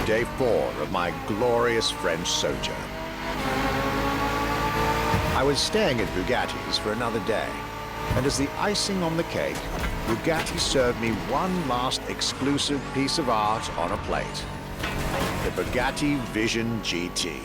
Day 4 of my glorious French sojourn. I was staying at Bugatti's for another day, and as the icing on the cake, Bugatti served me one last exclusive piece of art on a plate. The Bugatti Vision GT.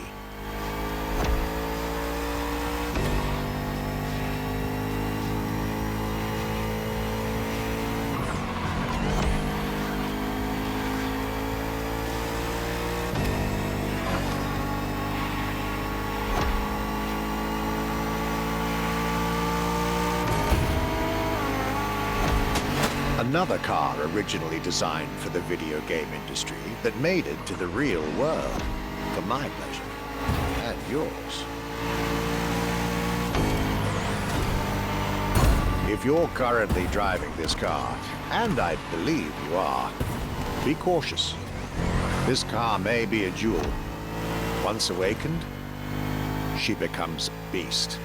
Another car originally designed for the video game industry that made it to the real world, for my pleasure, and yours. If you're currently driving this car, and I believe you are, be cautious. This car may be a jewel. Once awakened, she becomes a beast.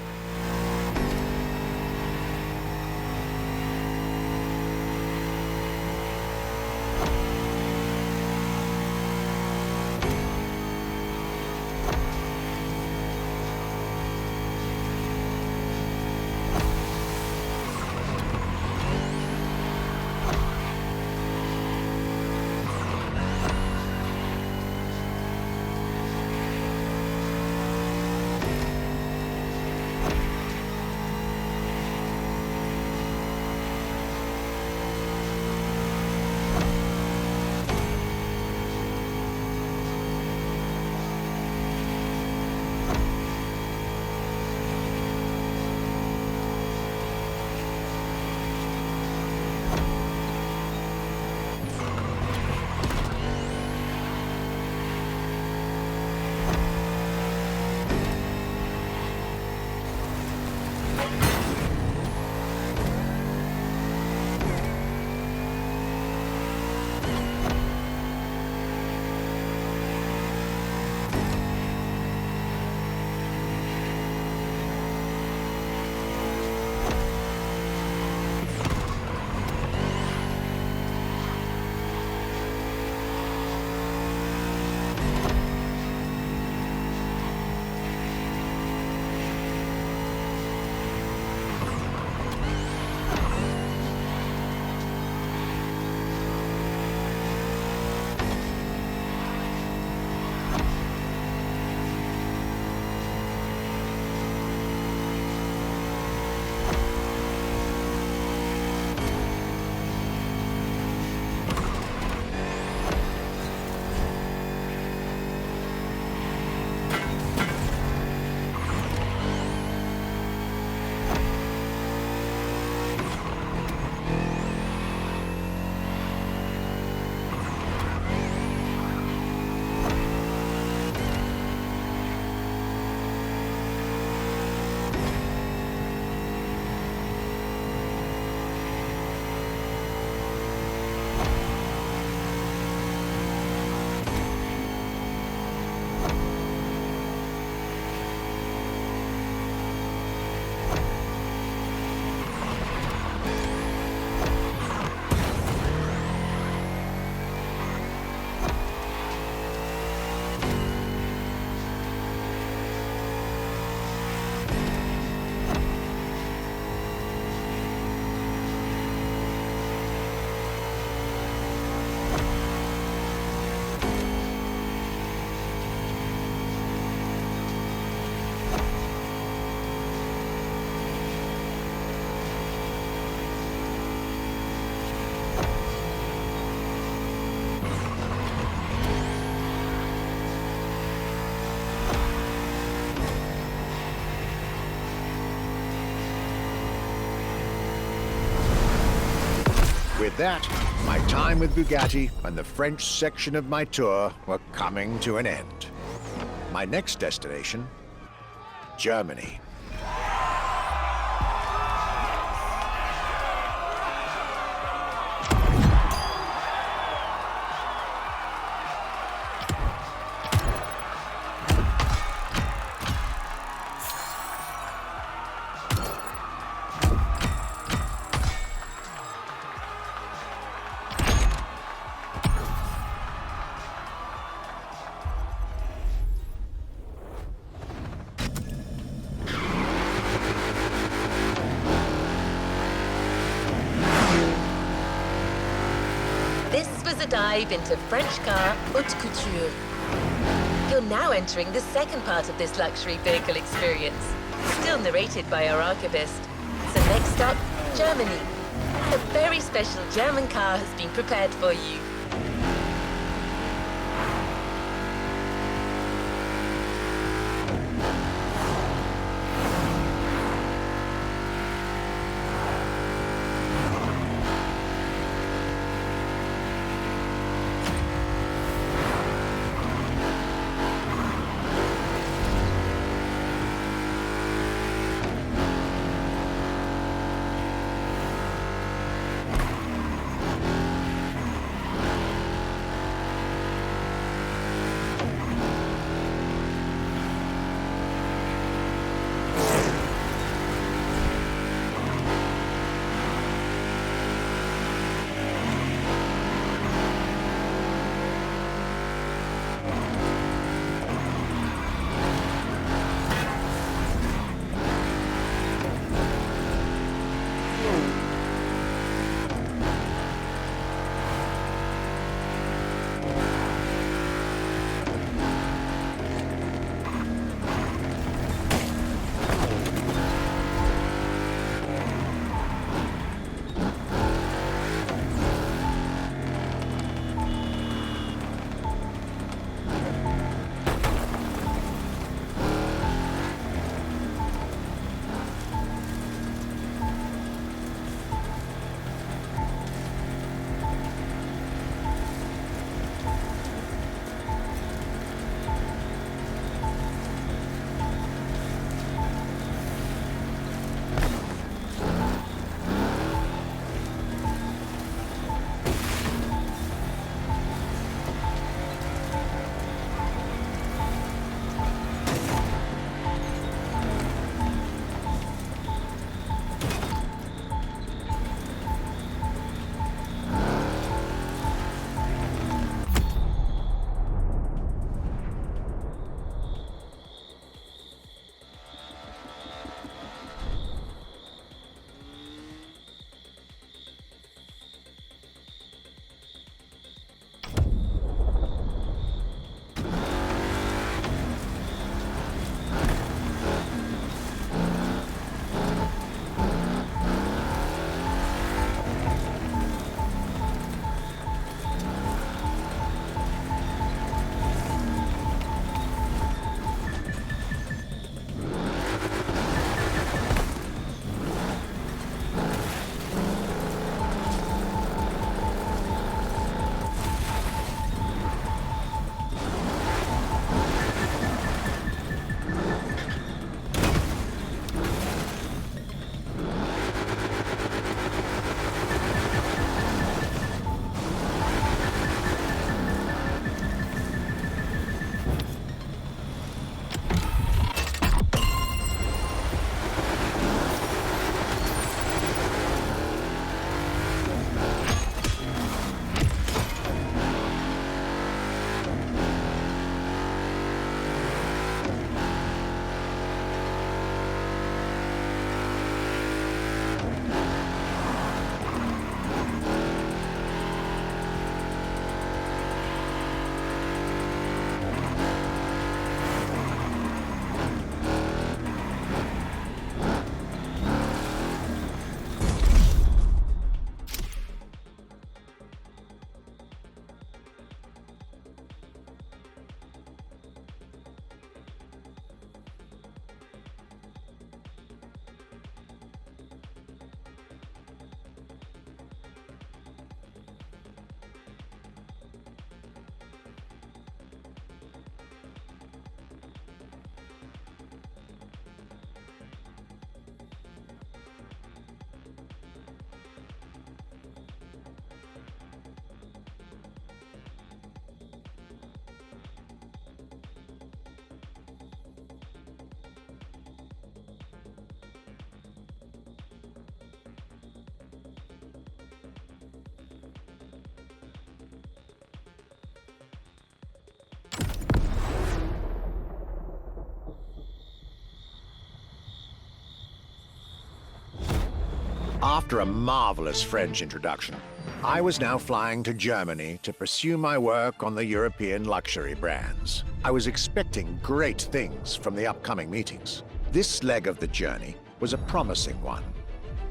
With that, my time with Bugatti and the French section of my tour were coming to an end. My next destination, Germany. a dive into French car haute couture. You're now entering the second part of this luxury vehicle experience, still narrated by our archivist. So next stop, Germany. A very special German car has been prepared for you. After a marvelous French introduction, I was now flying to Germany to pursue my work on the European luxury brands. I was expecting great things from the upcoming meetings. This leg of the journey was a promising one,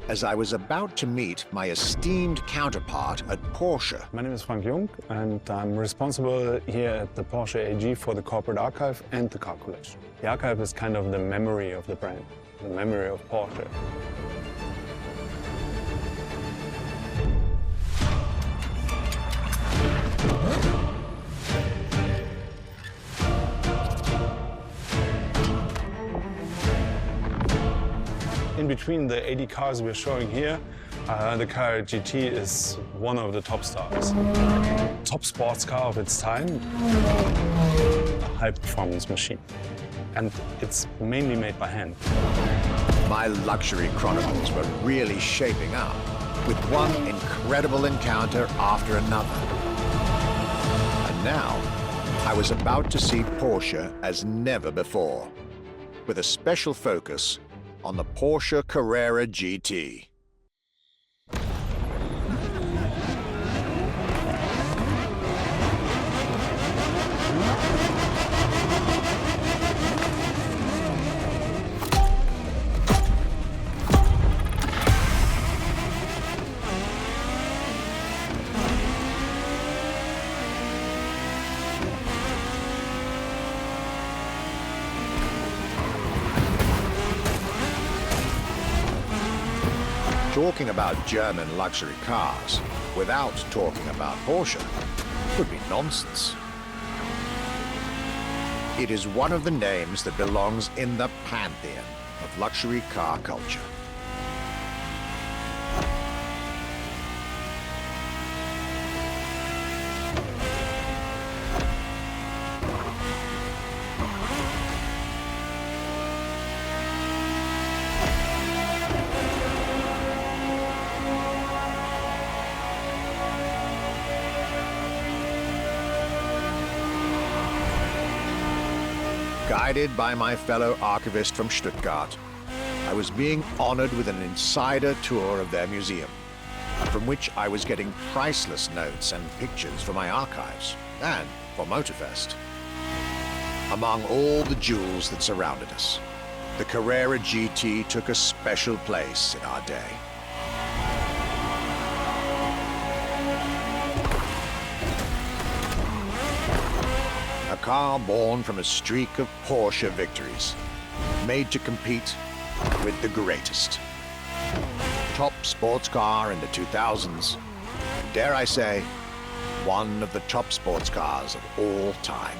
as I was about to meet my esteemed counterpart at Porsche. My name is Frank Jung, and I'm responsible here at the Porsche AG for the corporate archive and the car collection. The archive is kind of the memory of the brand, the memory of Porsche. In between the 80 cars we're showing here, the Carrera GT is one of the top stars. Top sports car of its time, a high-performance machine. And it's mainly made by hand. My luxury chronicles were really shaping up, with one incredible encounter after another. And now, I was about to see Porsche as never before, with a special focus on the Porsche Carrera GT. Talking about German luxury cars without talking about Porsche would be nonsense. It is one of the names that belongs in the pantheon of luxury car culture. Guided by my fellow archivist from Stuttgart, I was being honored with an insider tour of their museum, from which I was getting priceless notes and pictures for my archives and for Motorfest. Among all the jewels that surrounded us, the Carrera GT took a special place in our day. A car born from a streak of Porsche victories, made to compete with the greatest. Top sports car in the 2000s, and dare I say, one of the top sports cars of all time.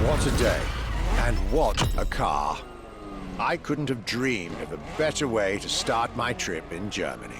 What a day, And what a car! I couldn't have dreamed of a better way to start my trip in Germany.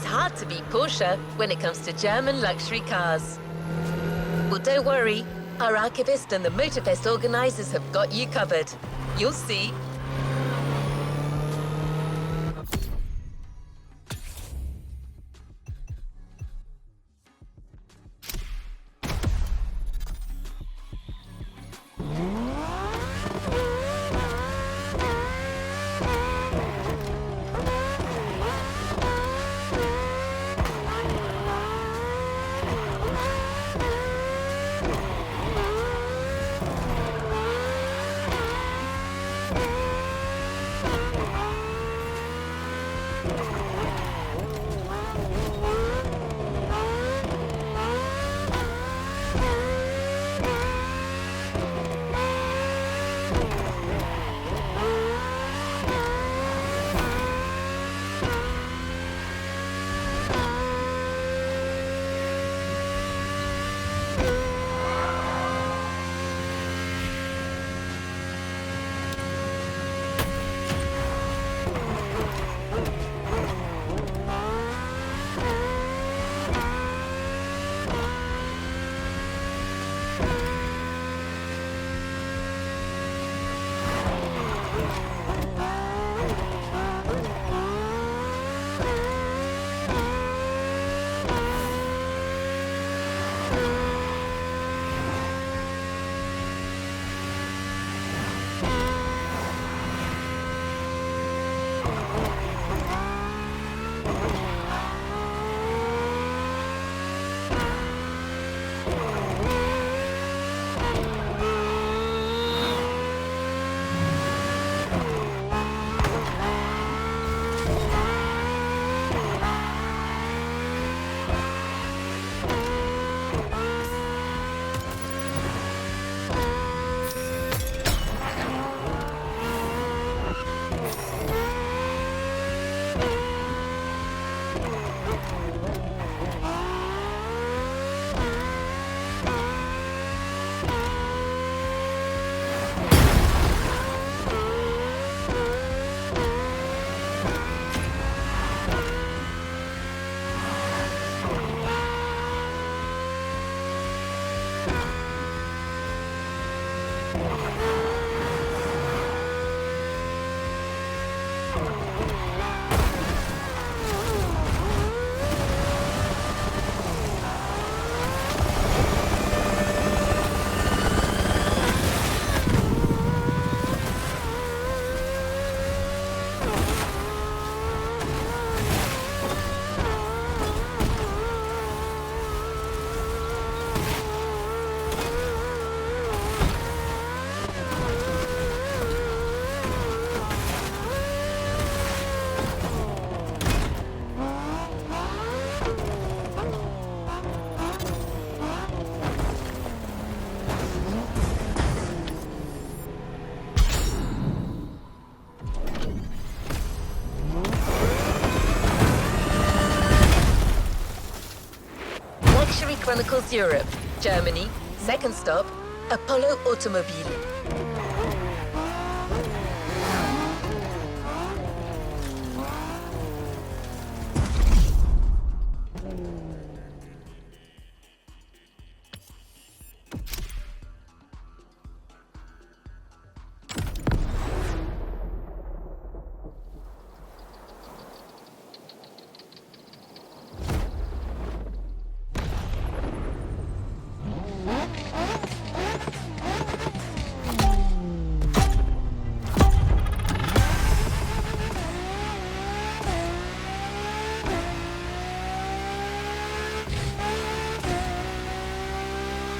Hard to beat Porsche when it comes to German luxury cars. Well, don't worry. Our archivist and the Motorfest organizers have got you covered. You'll see. Luxury Chronicles Europe, Germany, second stop, Apollo Automobile.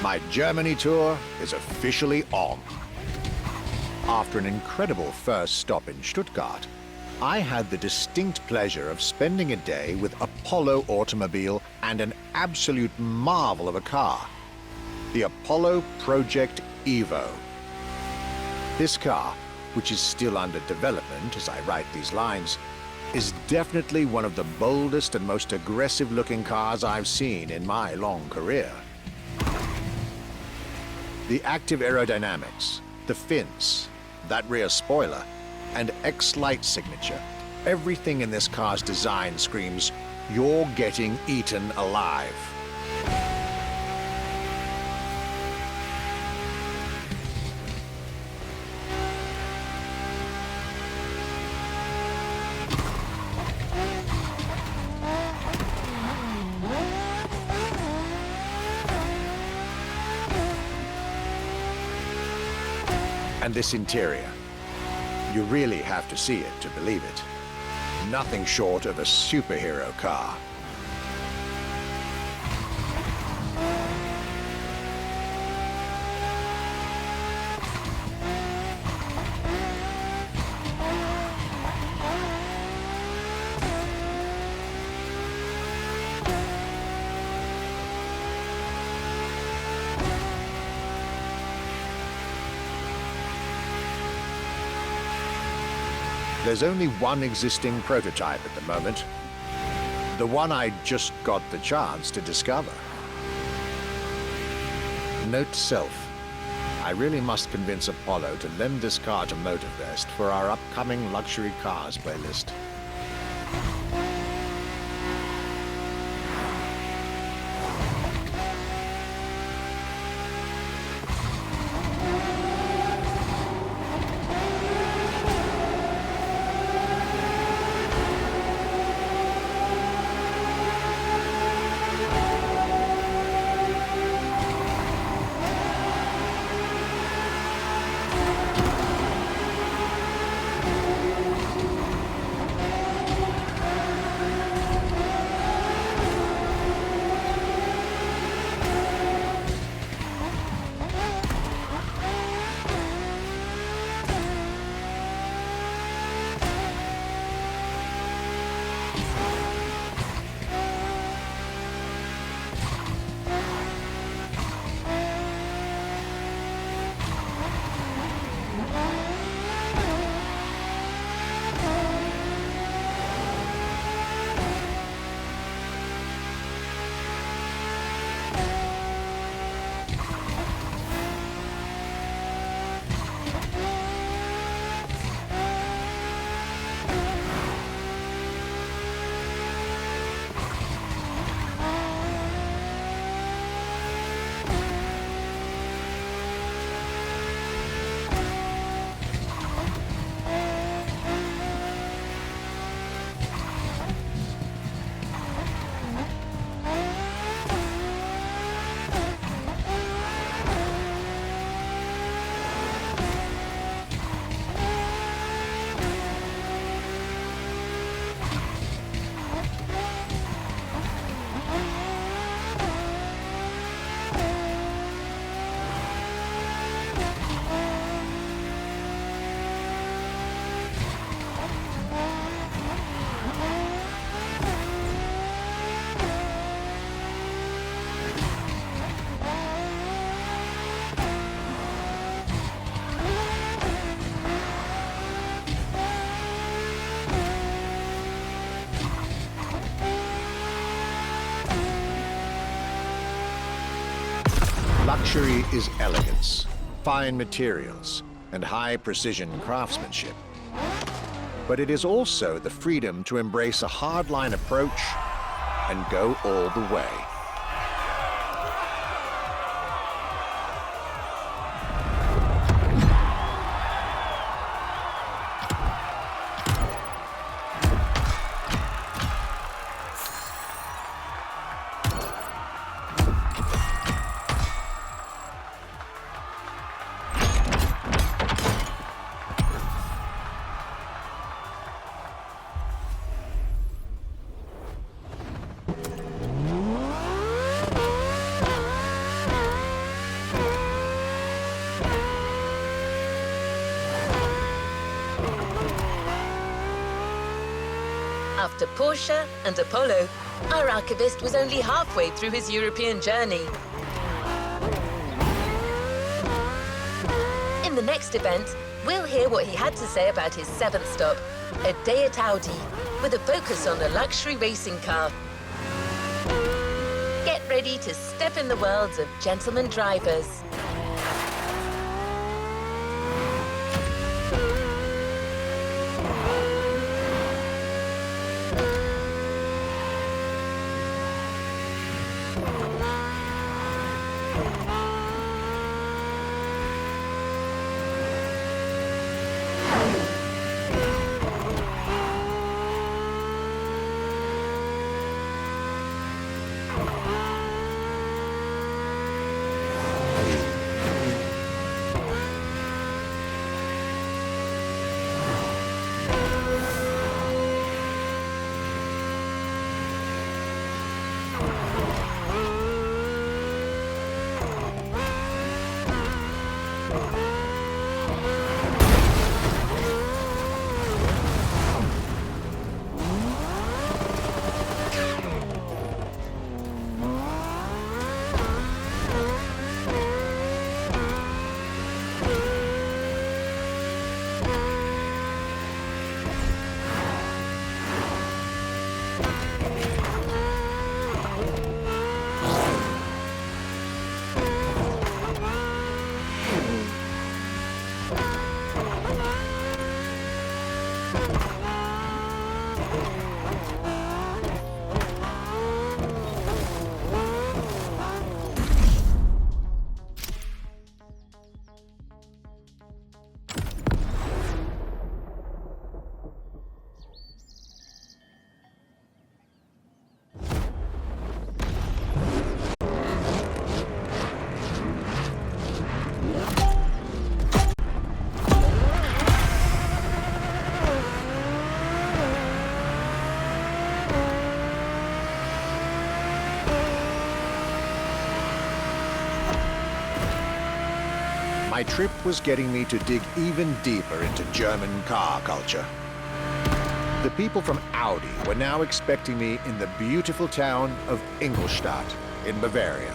My Germany tour is officially on. After an incredible first stop in Stuttgart, I had the distinct pleasure of spending a day with Apollo Automobile and an absolute marvel of a car, the Apollo Project Evo. This car, which is still under development as I write these lines, is definitely one of the boldest and most aggressive-looking cars I've seen in my long career. The active aerodynamics, the fins, that rear spoiler, and X-Light signature, everything in this car's design screams, "You're getting eaten alive." And this interior, you really have to see it to believe it. Nothing short of a superhero car. There's only one existing prototype at the moment. The one I just got the chance to discover. Note to self, I really must convince Apollo to lend this car to Motorfest for our upcoming luxury cars playlist. Luxury is elegance, fine materials, and high-precision craftsmanship. But it is also the freedom to embrace a hardline approach and go all the way. After Porsche and Apollo, our archivist was only halfway through his European journey. In the next event, we'll hear what he had to say about his seventh stop, a day at Audi, with a focus on a luxury racing car. Get ready to step in the worlds of gentleman drivers. My trip was getting me to dig even deeper into German car culture. The people from Audi were now expecting me in the beautiful town of Ingolstadt in Bavaria.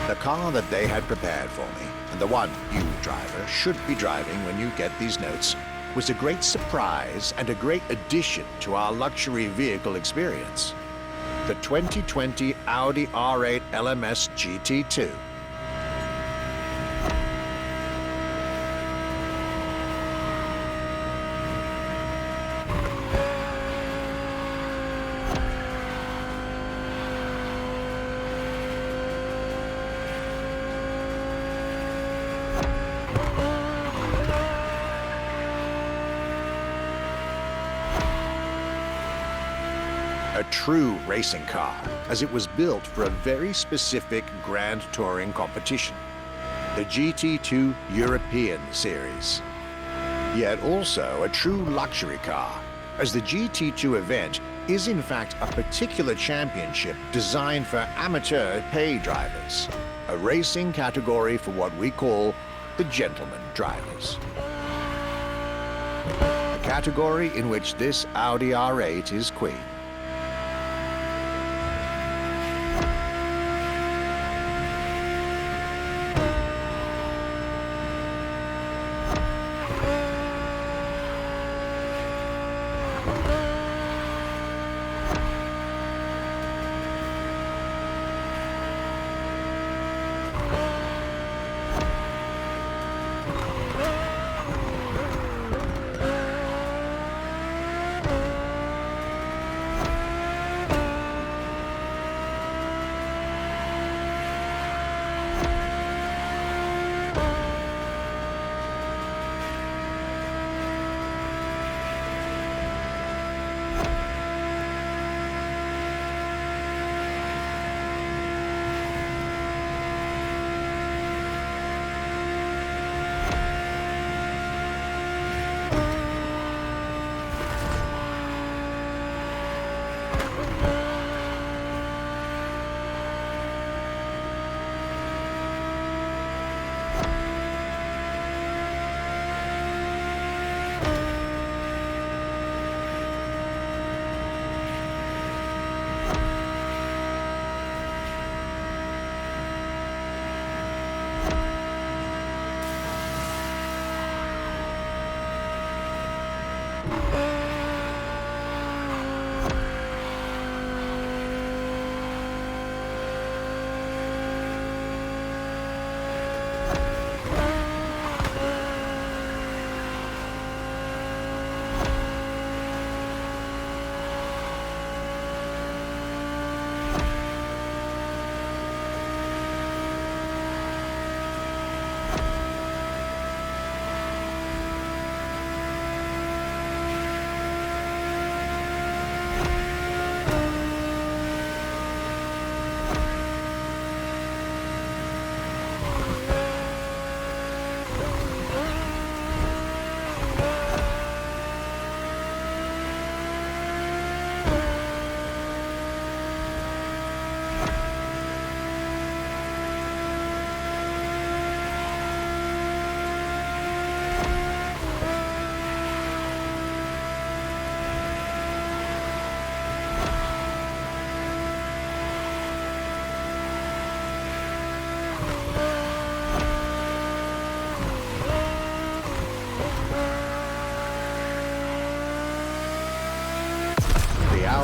The car that they had prepared for me, and the one you, driver, should be driving when you get these notes, was a great surprise and a great addition to our luxury vehicle experience. The 2020 Audi R8 LMS GT2. A true racing car, as it was built for a very specific grand touring competition, the GT2 European Series. Yet also a true luxury car, as the GT2 event is in fact a particular championship designed for amateur pay drivers, a racing category for what we call the gentleman drivers. A category in which this Audi R8 is queen.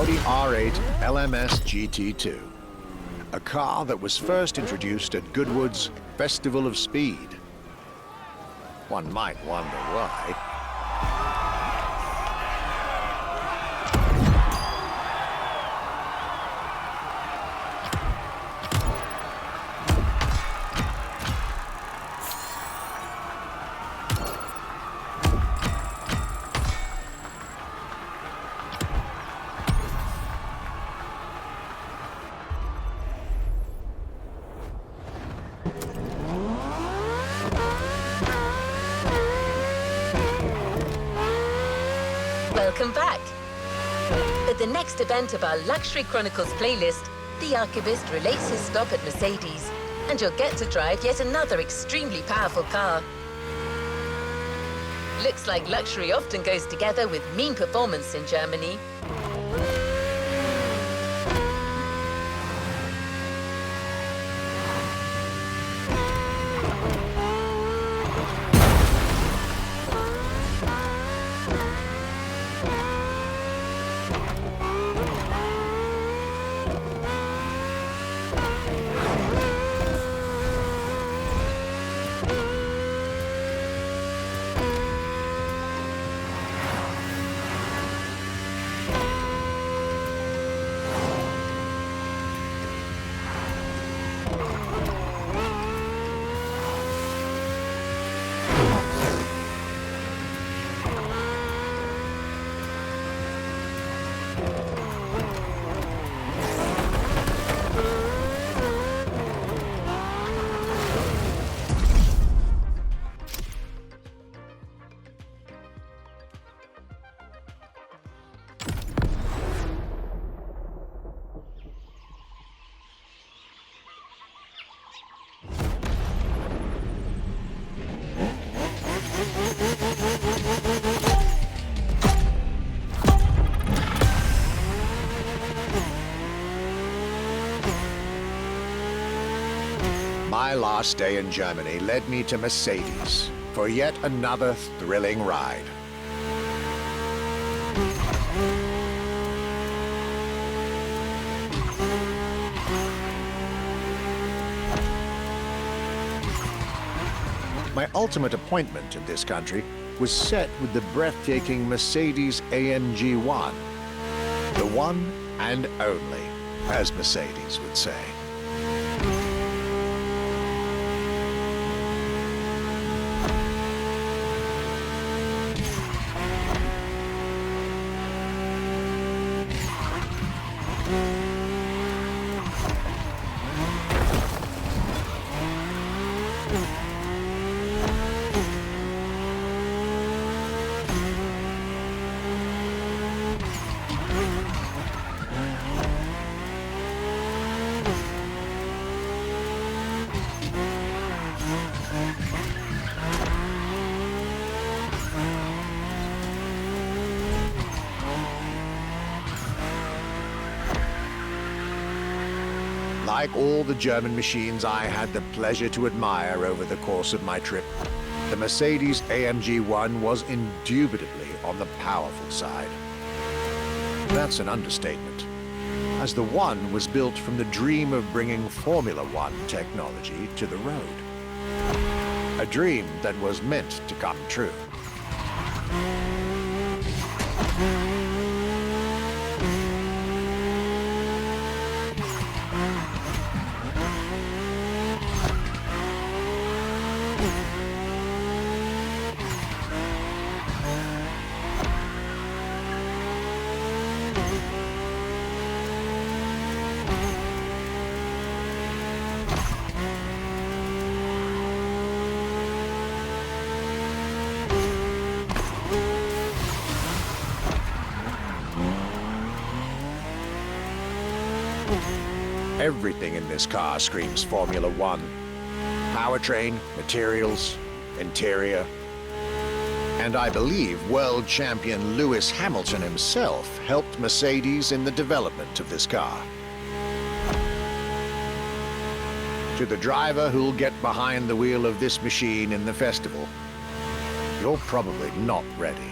Audi R8 LMS GT2, a car that was first introduced at Goodwood's Festival of Speed. One might wonder why. Welcome back. At the next event of our Luxury Chronicles playlist, the Archivist relates his stop at Mercedes, and you'll get to drive yet another extremely powerful car. Looks like luxury often goes together with mean performance in Germany. My last day in Germany led me to Mercedes for yet another thrilling ride. My ultimate appointment in this country was set with the breathtaking Mercedes AMG 1. The one and only, as Mercedes would say. Like all the German machines I had the pleasure to admire over the course of my trip, the Mercedes AMG 1 was indubitably on the powerful side. That's an understatement, as the One was built from the dream of bringing Formula One technology to the road. A dream that was meant to come true. Everything in this car screams Formula One. Powertrain, materials, interior. And I believe world champion Lewis Hamilton himself helped Mercedes in the development of this car. To the driver who'll get behind the wheel of this machine in the festival, you're probably not ready.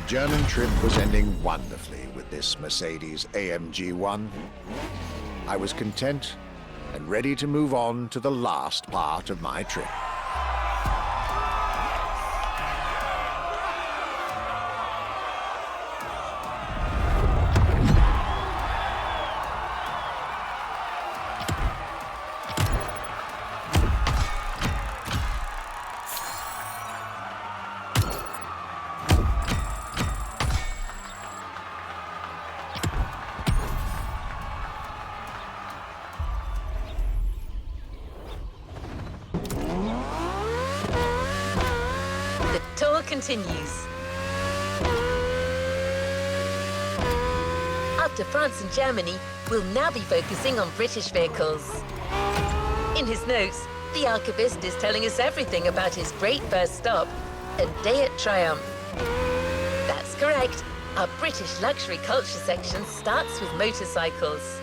German trip was ending wonderfully with this Mercedes AMG 1. I was content and ready to move on to the last part of my trip. The tour continues. After France and Germany, we'll now be focusing on British vehicles. In his notes, the archivist is telling us everything about his great first stop, a day at Triumph. That's correct. Our British luxury culture section starts with motorcycles.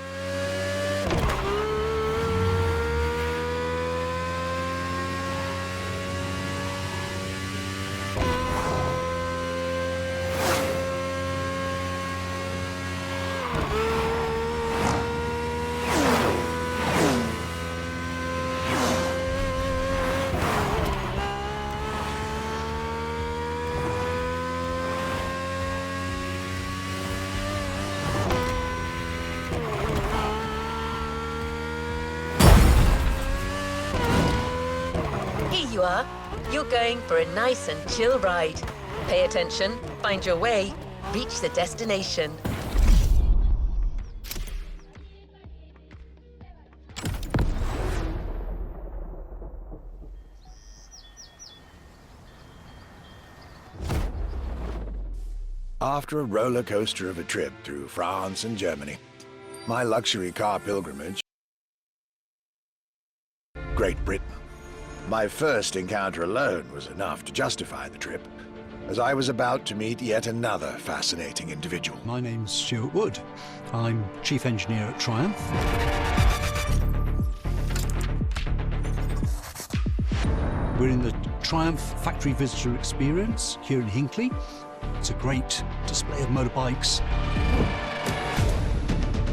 Here you are. You're going for a nice and chill ride. Pay attention, find your way, reach the destination. After a roller coaster of a trip through France and Germany, my luxury car pilgrimage, Great Britain. My first encounter alone was enough to justify the trip, as I was about to meet yet another fascinating individual. My name's Stuart Wood. I'm Chief Engineer at Triumph. We're in the Triumph Factory Visitor Experience here in Hinckley. It's a great display of motorbikes.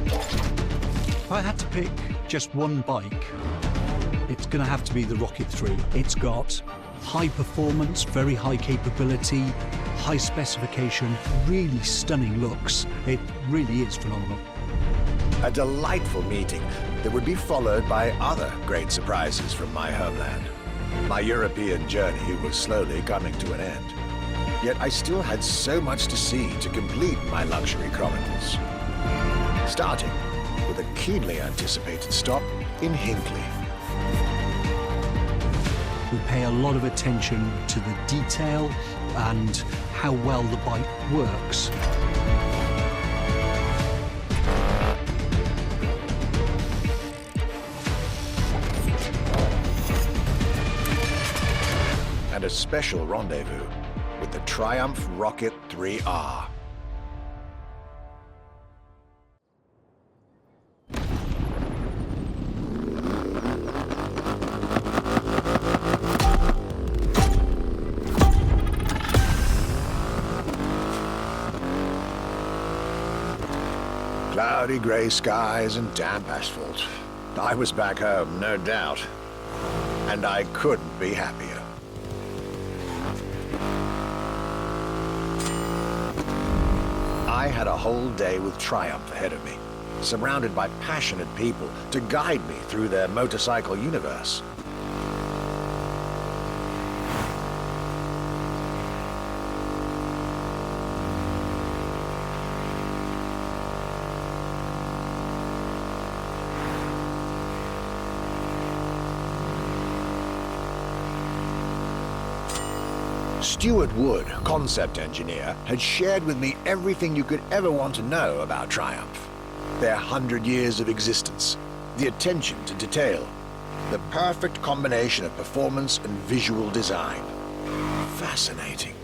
If I had to pick just one bike, it's going to have to be the Rocket 3. It's got high performance, very high capability, high specification, really stunning looks. It really is phenomenal. A delightful meeting that would be followed by other great surprises from my homeland. My European journey was slowly coming to an end. Yet I still had so much to see to complete my luxury chronicles. Starting with a keenly anticipated stop in Hinckley. We pay a lot of attention to the detail and how well the bike works. And a special rendezvous with the Triumph Rocket 3R. Cloudy grey skies and damp asphalt. I was back home, no doubt. And I couldn't be happier. I had a whole day with Triumph ahead of me, surrounded by passionate people to guide me through their motorcycle universe. Stuart Wood, concept engineer, had shared with me everything you could ever want to know about Triumph. Their 100 years of existence, the attention to detail, the perfect combination of performance and visual design. Fascinating.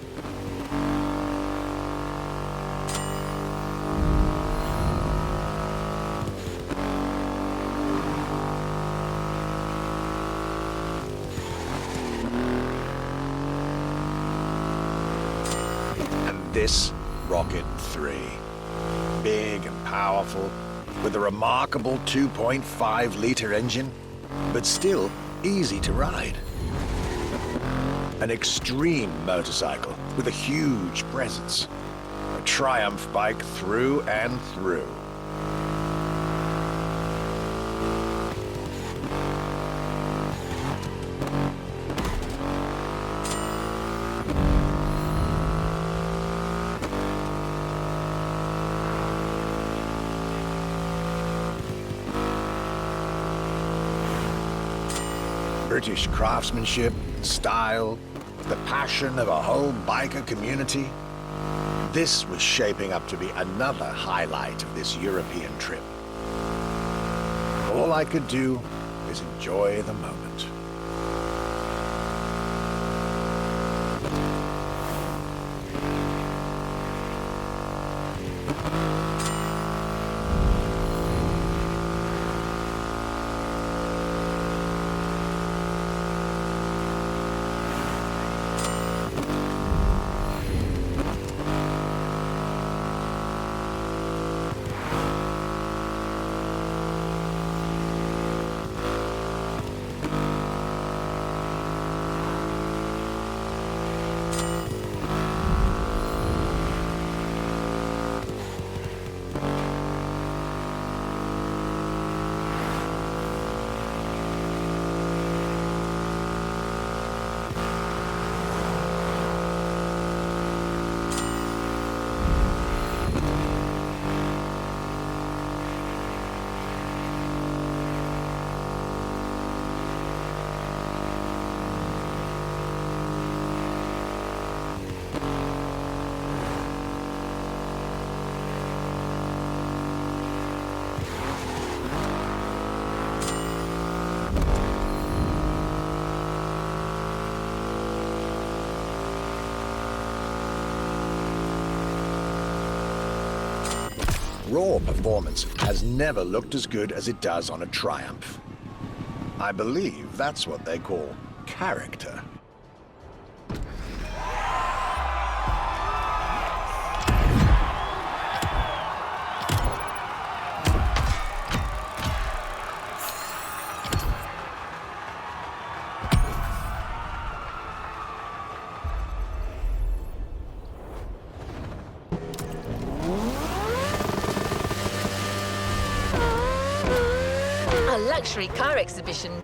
This Rocket 3. Big and powerful, with a remarkable 2.5-liter engine, but still easy to ride. An extreme motorcycle with a huge presence. A Triumph bike through and through. British craftsmanship, style, the passion of a whole biker community. This was shaping up to be another highlight of this European trip. All I could do is enjoy the moment. Raw performance has never looked as good as it does on a Triumph. I believe that's what they call character. A luxury car exhibition